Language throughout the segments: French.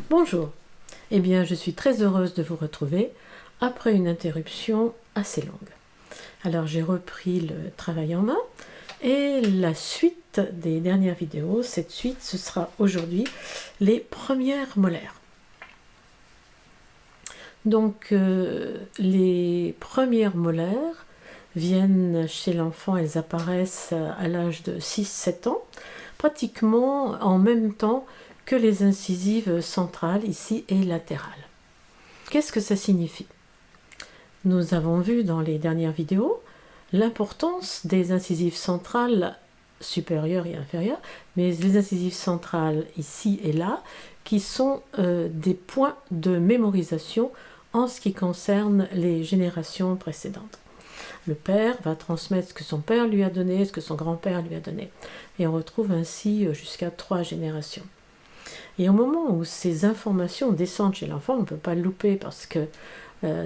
Bonjour, eh bien je suis très heureuse de vous retrouver après une interruption assez longue. Alors j'ai repris le travail en main et la suite des dernières vidéos, cette suite ce sera aujourd'hui les premières molaires. Donc les premières molaires viennent chez l'enfant, elles apparaissent à l'âge de 6-7 ans, pratiquement en même temps que les incisives centrales ici et latérales. Qu'est-ce que ça signifie? Nous avons vu dans les dernières vidéos l'importance des incisives centrales supérieures et inférieures, mais les incisives centrales ici et là, qui sont des points de mémorisation en ce qui concerne les générations précédentes. Le père va transmettre ce que son père lui a donné, ce que son grand-père lui a donné. Et on retrouve ainsi jusqu'à 3 générations. Et au moment où ces informations descendent chez l'enfant, on ne peut pas le louper parce que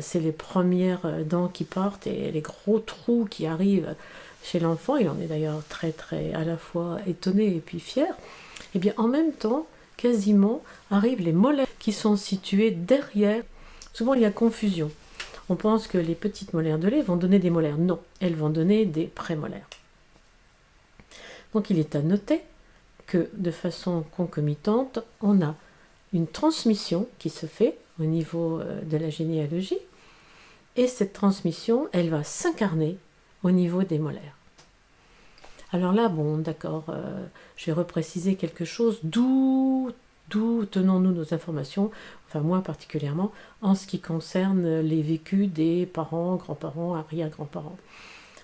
c'est les premières dents qui partent et les gros trous qui arrivent chez l'enfant. Il en est d'ailleurs très à la fois étonné et puis fier. Et bien en même temps, quasiment, arrivent les molaires qui sont situés derrière. Souvent il y a confusion. On pense que les petites molaires de lait vont donner des molaires. Non, elles vont donner des prémolaires. Donc il est à noter que de façon concomitante, on a une transmission qui se fait au niveau de la généalogie, et cette transmission, elle va s'incarner au niveau des molaires. Alors là, bon, d'accord, je vais repréciser quelque chose, d'où tenons-nous nos informations, enfin moi particulièrement, en ce qui concerne les vécus des parents, grands-parents, arrière-grands-parents.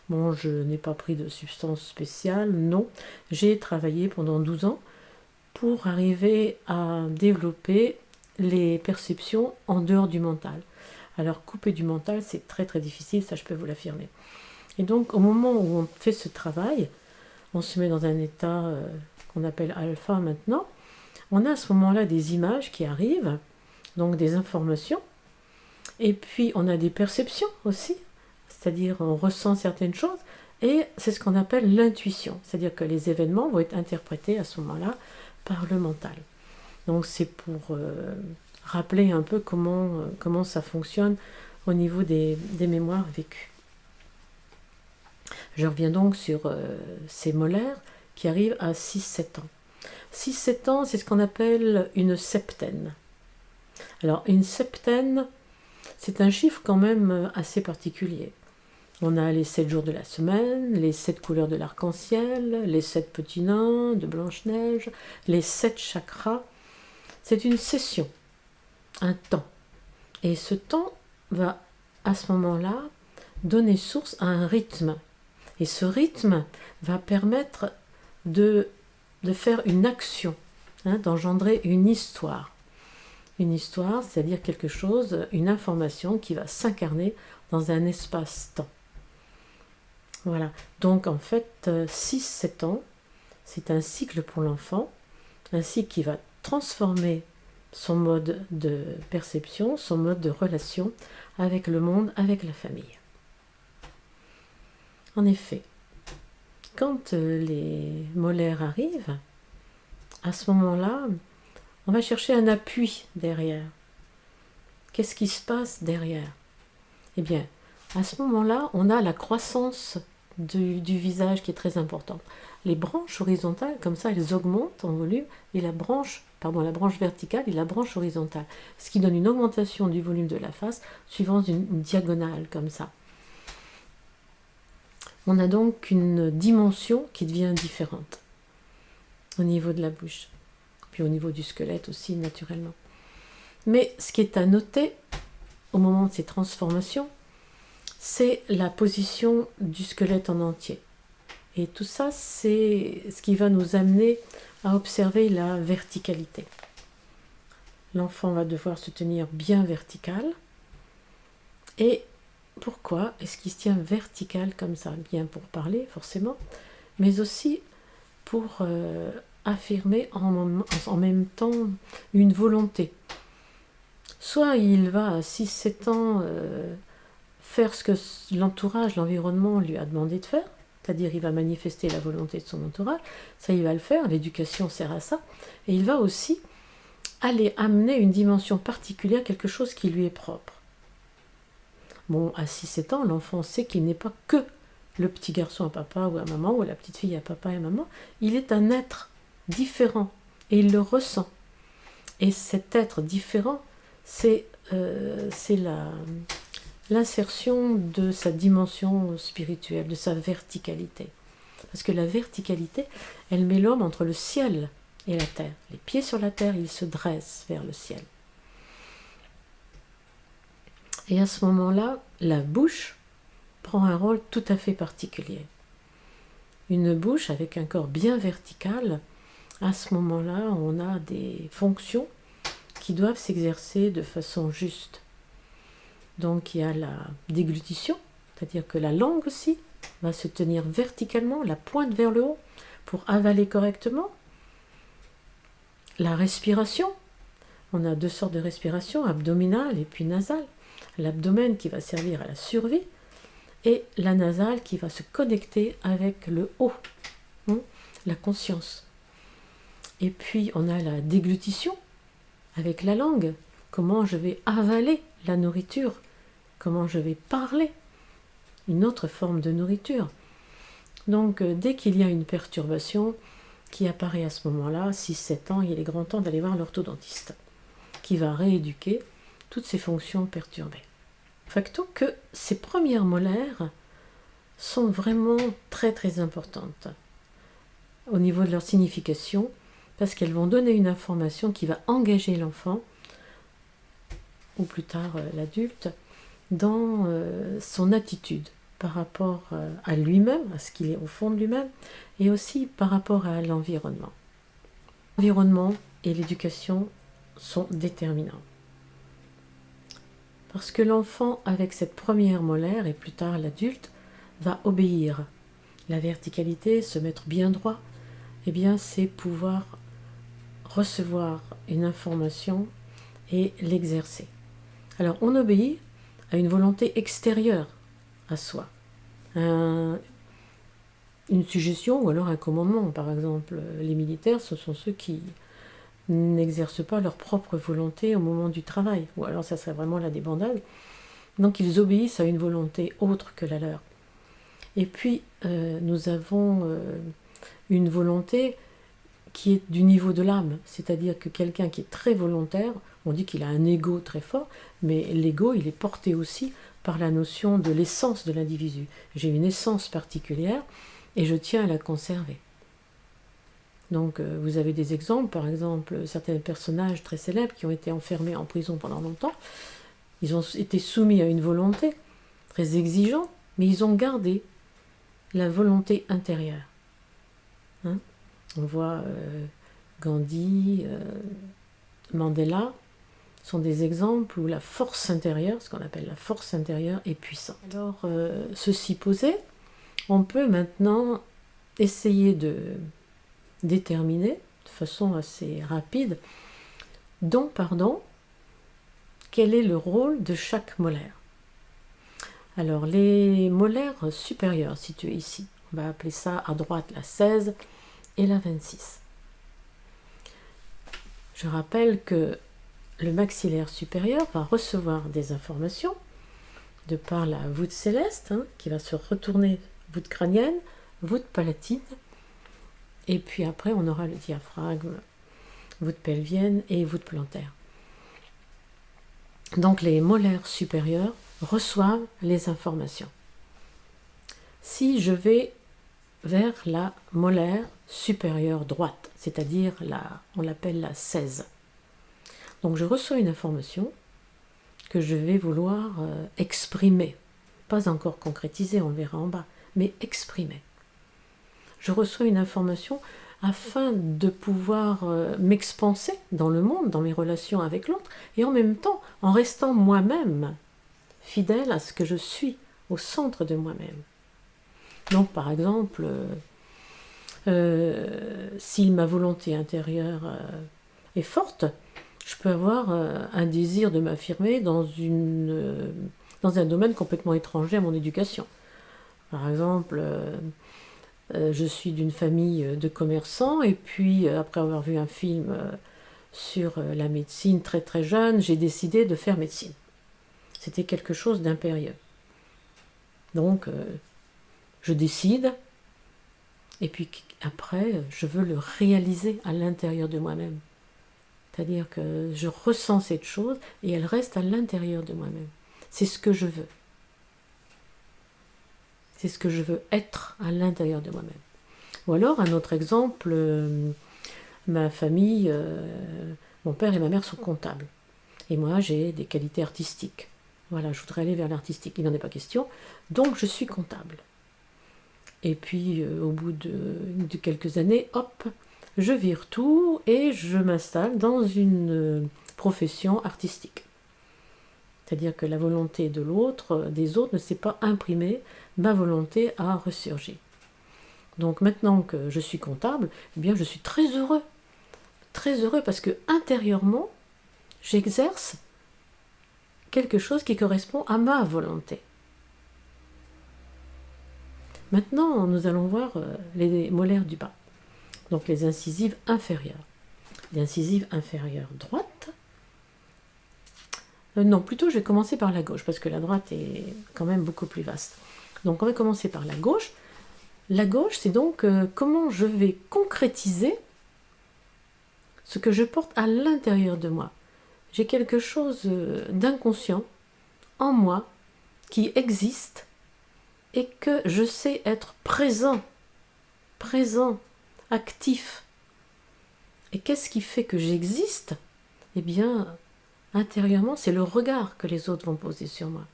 Bon, je n'ai pas pris de substance spéciale, non. J'ai travaillé pendant 12 ans pour arriver à développer les perceptions en dehors du mental. Alors, couper du mental, c'est très difficile, ça je peux vous l'affirmer. Et donc, au moment où on fait ce travail, on se met dans un état qu'on appelle alpha maintenant. On a à ce moment-là des images qui arrivent, donc des informations, et puis on a des perceptions aussi, c'est-à-dire on ressent certaines choses, et c'est ce qu'on appelle l'intuition, c'est-à-dire que les événements vont être interprétés à ce moment-là par le mental. Donc c'est pour rappeler un peu comment ça fonctionne au niveau des mémoires vécues. Je reviens donc sur ces molaires qui arrivent à 6-7 ans. 6-7 ans, c'est ce qu'on appelle une septaine. Alors une septaine, c'est un chiffre quand même assez particulier. On a les 7 jours de la semaine, les 7 couleurs de l'arc-en-ciel, les 7 petits nains de Blanche-Neige, les 7 chakras. C'est une session, un temps. Et ce temps va, à ce moment-là, donner source à un rythme. Et ce rythme va permettre de faire une action, d'engendrer une histoire. Une histoire, c'est-à-dire quelque chose, une information qui va s'incarner dans un espace-temps. Voilà, donc en fait, 6-7 ans, c'est un cycle pour l'enfant, un cycle qui va transformer son mode de perception, son mode de relation avec le monde, avec la famille. En effet, quand les molaires arrivent, à ce moment-là, on va chercher un appui derrière. Qu'est-ce qui se passe derrière? Eh bien, à ce moment-là, on a la croissance du visage qui est très importante. Les branches horizontales, comme ça, elles augmentent en volume, et la branche verticale et la branche horizontale, ce qui donne une augmentation du volume de la face suivant une diagonale, comme ça. On a donc une dimension qui devient différente au niveau de la bouche, puis au niveau du squelette aussi, naturellement. Mais ce qui est à noter au moment de ces transformations, c'est la position du squelette en entier. Et tout ça, c'est ce qui va nous amener à observer la verticalité. L'enfant va devoir se tenir bien vertical. Et pourquoi est-ce qu'il se tient vertical comme ça? Bien pour parler, forcément, mais aussi pour affirmer en même temps une volonté. Soit il va à 6-7 ans faire ce que l'entourage, l'environnement lui a demandé de faire, c'est-à-dire il va manifester la volonté de son entourage, ça il va le faire, l'éducation sert à ça, et il va aussi aller amener une dimension particulière, quelque chose qui lui est propre. Bon, à 6-7 ans, l'enfant sait qu'il n'est pas que le petit garçon à papa ou à maman, ou la petite fille à papa et maman. Il est un être différent, et il le ressent. Et cet être différent, c'est l'insertion de sa dimension spirituelle, de sa verticalité. Parce que la verticalité, elle met l'homme entre le ciel et la terre. Les pieds sur la terre, il se dresse vers le ciel. Et à ce moment-là, la bouche prend un rôle tout à fait particulier. Une bouche avec un corps bien vertical, à ce moment-là, on a des fonctions qui doivent s'exercer de façon juste. Donc il y a la déglutition, c'est-à-dire que la langue aussi va se tenir verticalement, la pointe vers le haut, pour avaler correctement. La respiration, on a 2 sortes de respiration, abdominale et puis nasale. L'abdomen qui va servir à la survie, et la nasale qui va se connecter avec le haut, la conscience. Et puis on a la déglutition avec la langue, comment je vais avaler la nourriture, comment je vais parler, une autre forme de nourriture. Donc dès qu'il y a une perturbation qui apparaît à ce moment-là, 6-7 ans, il est grand temps d'aller voir l'orthodontiste, qui va rééduquer toutes ces fonctions perturbées. Facto que ces premières molaires sont vraiment très très importantes au niveau de leur signification, parce qu'elles vont donner une information qui va engager l'enfant, ou plus tard l'adulte, dans son attitude par rapport à lui-même, à ce qu'il est au fond de lui-même, et aussi par rapport à l'environnement. L'environnement et l'éducation sont déterminants. Parce que l'enfant, avec cette première molaire, et plus tard l'adulte, va obéir. La verticalité, se mettre bien droit, eh bien c'est pouvoir recevoir une information et l'exercer. Alors on obéit à une volonté extérieure à soi, une suggestion ou alors un commandement. Par exemple, les militaires, ce sont ceux qui n'exercent pas leur propre volonté au moment du travail, ou alors ça serait vraiment la débandade. Donc ils obéissent à une volonté autre que la leur. Et puis nous avons une volonté qui est du niveau de l'âme, c'est-à-dire que quelqu'un qui est très volontaire, on dit qu'il a un ego très fort, mais l'ego il est porté aussi par la notion de l'essence de l'individu. J'ai une essence particulière et je tiens à la conserver. Donc vous avez des exemples, par exemple certains personnages très célèbres qui ont été enfermés en prison pendant longtemps, ils ont été soumis à une volonté très exigeante, mais ils ont gardé la volonté intérieure. On voit Gandhi, Mandela, sont des exemples où la force intérieure, ce qu'on appelle la force intérieure, est puissante. Alors, ceci posé, on peut maintenant essayer de déterminer de façon assez rapide, don par don, quel est le rôle de chaque molaire. Alors, les molaires supérieures situées ici, on va appeler ça à droite la 16 et la 26. Je rappelle que le maxillaire supérieur va recevoir des informations de par la voûte céleste, qui va se retourner voûte crânienne, voûte palatine, et puis après on aura le diaphragme, voûte pelvienne et voûte plantaire. Donc les molaires supérieurs reçoivent les informations. Si je vais vers la molaire supérieure droite, c'est-à-dire on l'appelle la 16. Donc je reçois une information que je vais vouloir exprimer, pas encore concrétiser, on le verra en bas, mais exprimer. Je reçois une information afin de pouvoir m'expanser dans le monde, dans mes relations avec l'autre, et en même temps, en restant moi-même, fidèle à ce que je suis, au centre de moi-même. Donc par exemple, si ma volonté intérieure est forte, je peux avoir un désir de m'affirmer dans un domaine complètement étranger à mon éducation. Par exemple, je suis d'une famille de commerçants et puis après avoir vu un film sur la médecine très très jeune, j'ai décidé de faire médecine. C'était quelque chose d'impérieux. Donc, je décide, et puis après, je veux le réaliser à l'intérieur de moi-même. C'est-à-dire que je ressens cette chose et elle reste à l'intérieur de moi-même. C'est ce que je veux. C'est ce que je veux être à l'intérieur de moi-même. Ou alors, un autre exemple, ma famille, mon père et ma mère sont comptables. Et moi, j'ai des qualités artistiques. Voilà, je voudrais aller vers l'artistique. Il n'en est pas question. Donc, je suis comptable. Et puis, au bout de quelques années, hop, je vire tout et je m'installe dans une profession artistique. C'est-à-dire que la volonté de l'autre, des autres, ne s'est pas imprimée, ma volonté a ressurgi. Donc maintenant que je suis comptable, eh bien je suis très heureux parce que intérieurement, j'exerce quelque chose qui correspond à ma volonté. Maintenant, nous allons voir les molaires du bas. Donc les incisives inférieures. Les incisives inférieures droite. Non, plutôt je vais commencer par la gauche, parce que la droite est quand même beaucoup plus vaste. Donc on va commencer par la gauche. La gauche, c'est donc comment je vais concrétiser ce que je porte à l'intérieur de moi. J'ai quelque chose d'inconscient en moi qui existe et que je sais être présent, actif. Et qu'est-ce qui fait que j'existe? Eh bien, intérieurement, c'est le regard que les autres vont poser sur moi.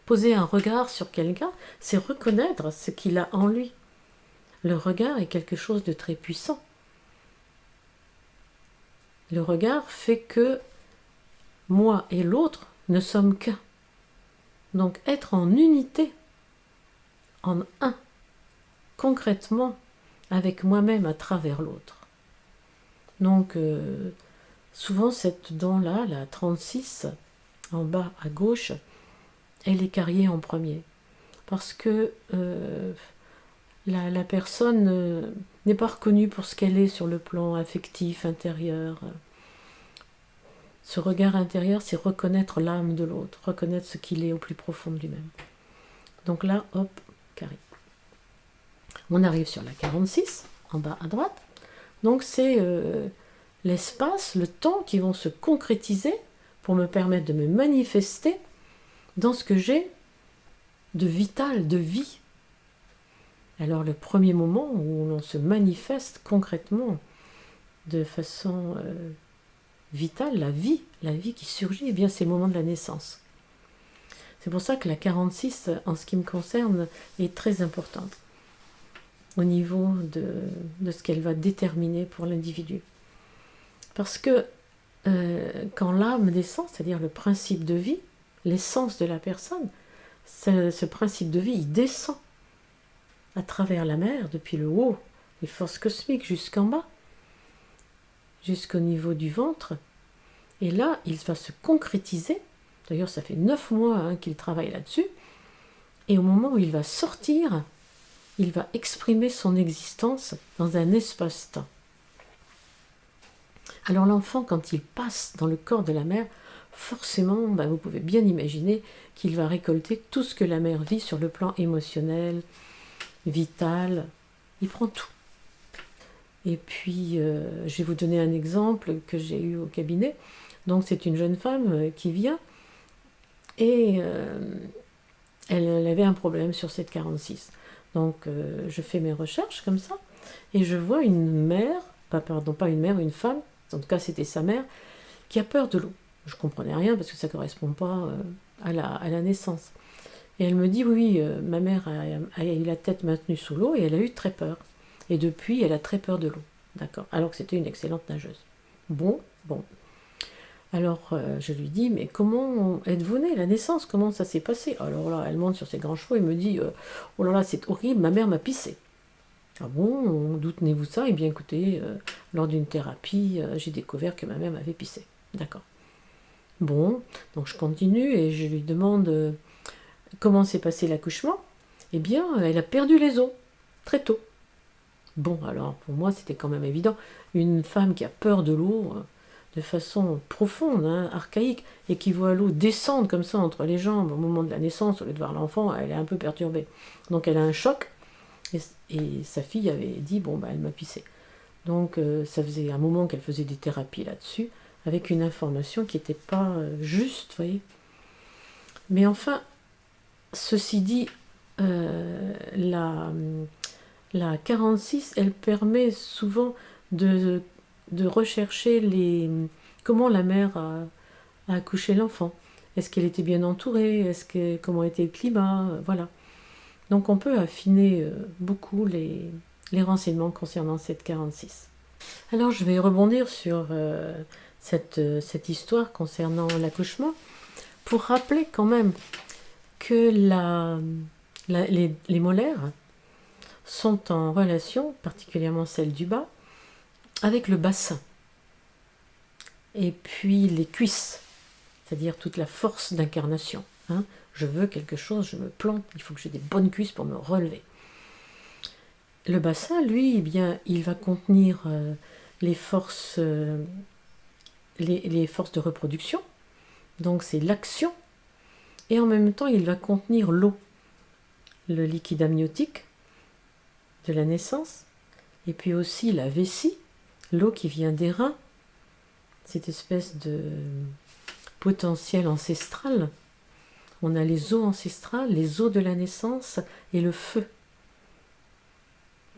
Poser un regard sur quelqu'un, c'est reconnaître ce qu'il a en lui. Le regard est quelque chose de très puissant. Le regard fait que moi et l'autre ne sommes qu'un. Donc être en unité, en un, concrètement, avec moi-même à travers l'autre. Donc souvent cette dent-là, la 36, en bas à gauche, elle est carriée en premier. Parce que la personne n'est pas reconnue pour ce qu'elle est sur le plan affectif, intérieur. Ce regard intérieur, c'est reconnaître l'âme de l'autre, reconnaître ce qu'il est au plus profond de lui-même. Donc là, hop, carré. On arrive sur la 46, en bas à droite. Donc c'est l'espace, le temps qui vont se concrétiser pour me permettre de me manifester dans ce que j'ai de vital, de vie. Alors le premier moment où l'on se manifeste concrètement de façon vitale, la vie qui surgit, eh bien c'est le moment de la naissance. C'est pour ça que la 46, en ce qui me concerne, est très importante au niveau de ce qu'elle va déterminer pour l'individu. Parce que quand l'âme descend, c'est-à-dire le principe de vie, l'essence de la personne, ce principe de vie, il descend à travers la mer, depuis le haut, les forces cosmiques jusqu'en bas, jusqu'au niveau du ventre. Et là, il va se concrétiser. D'ailleurs, ça fait 9 mois qu'il travaille là-dessus. Et au moment où il va sortir, il va exprimer son existence dans un espace-temps. Alors l'enfant, quand il passe dans le corps de la mère, forcément, vous pouvez bien imaginer qu'il va récolter tout ce que la mère vit sur le plan émotionnel, vital. Il prend tout. Et puis, je vais vous donner un exemple que j'ai eu au cabinet. Donc, c'est une jeune femme qui vient et elle avait un problème sur cette 46. Donc, je fais mes recherches comme ça et je vois une mère, une femme, en tout cas c'était sa mère, qui a peur de l'eau. Je ne comprenais rien parce que ça ne correspond pas à la naissance. Et elle me dit, oui, ma mère a eu la tête maintenue sous l'eau et elle a eu très peur. Et depuis, elle a très peur de l'eau. D'accord. Alors que c'était une excellente nageuse. Bon. Alors, je lui dis, mais comment êtes-vous née, la naissance? Comment ça s'est passé? Alors là, elle monte sur ses grands chevaux et me dit, oh là là, c'est horrible, ma mère m'a pissé. Ah bon, d'où tenez-vous ça? Eh bien, écoutez, lors d'une thérapie, j'ai découvert que ma mère m'avait pissé. D'accord. Bon, donc je continue et je lui demande comment s'est passé l'accouchement. Eh bien, elle a perdu les os, très tôt. Bon, alors, pour moi, c'était quand même évident. Une femme qui a peur de l'eau, de façon profonde, hein, archaïque, et qui voit l'eau descendre comme ça entre les jambes au moment de la naissance, au lieu de voir l'enfant, elle est un peu perturbée. Donc elle a un choc, et sa fille avait dit, bon, bah, elle m'a pissé. Donc ça faisait un moment qu'elle faisait des thérapies là-dessus, avec une information qui n'était pas juste, vous voyez. Mais enfin, ceci dit, la 46, elle permet souvent de rechercher comment la mère a accouché l'enfant. Est-ce qu'elle était bien entourée? Comment était le climat? Voilà. Donc on peut affiner beaucoup les renseignements concernant cette 46. Alors je vais rebondir sur cette histoire concernant l'accouchement pour rappeler quand même que les molaires sont en relation, particulièrement celle du bas, avec le bassin. Et puis les cuisses, c'est-à-dire toute la force d'incarnation. Hein. Je veux quelque chose, je me plante, il faut que j'ai des bonnes cuisses pour me relever. Le bassin, lui, eh bien, il va contenir les forces de reproduction, donc c'est l'action, et en même temps, il va contenir l'eau, le liquide amniotique de la naissance, et puis aussi la vessie, l'eau qui vient des reins, cette espèce de potentiel ancestral. On a les eaux ancestrales, les eaux de la naissance et le feu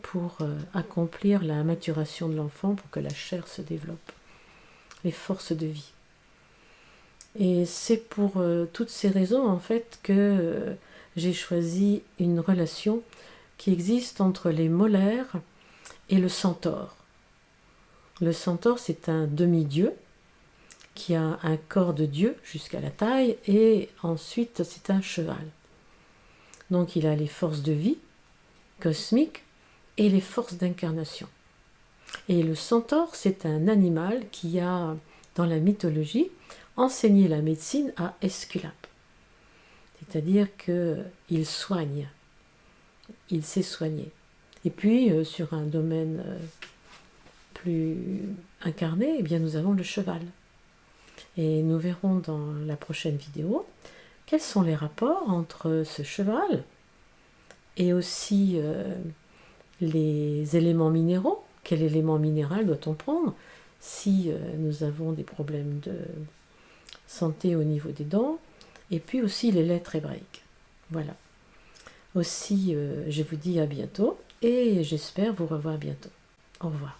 pour accomplir la maturation de l'enfant, pour que la chair se développe, les forces de vie. Et c'est pour toutes ces raisons en fait que j'ai choisi une relation qui existe entre les molaires et le centaure. Le centaure, c'est un demi-dieu qui a un corps de dieu jusqu'à la taille, et ensuite c'est un cheval. Donc il a les forces de vie cosmiques et les forces d'incarnation. Et le centaure, c'est un animal qui a, dans la mythologie, enseigné la médecine à Esculape. C'est-à-dire qu'il soigne, il sait soigner. Et puis, sur un domaine plus incarné, eh bien, nous avons le cheval. Et nous verrons dans la prochaine vidéo quels sont les rapports entre ce cheval et aussi les éléments minéraux. Quel élément minéral doit-on prendre si nous avons des problèmes de santé au niveau des dents, et puis aussi les lettres hébraïques. Voilà. Aussi, je vous dis à bientôt, et j'espère vous revoir bientôt. Au revoir.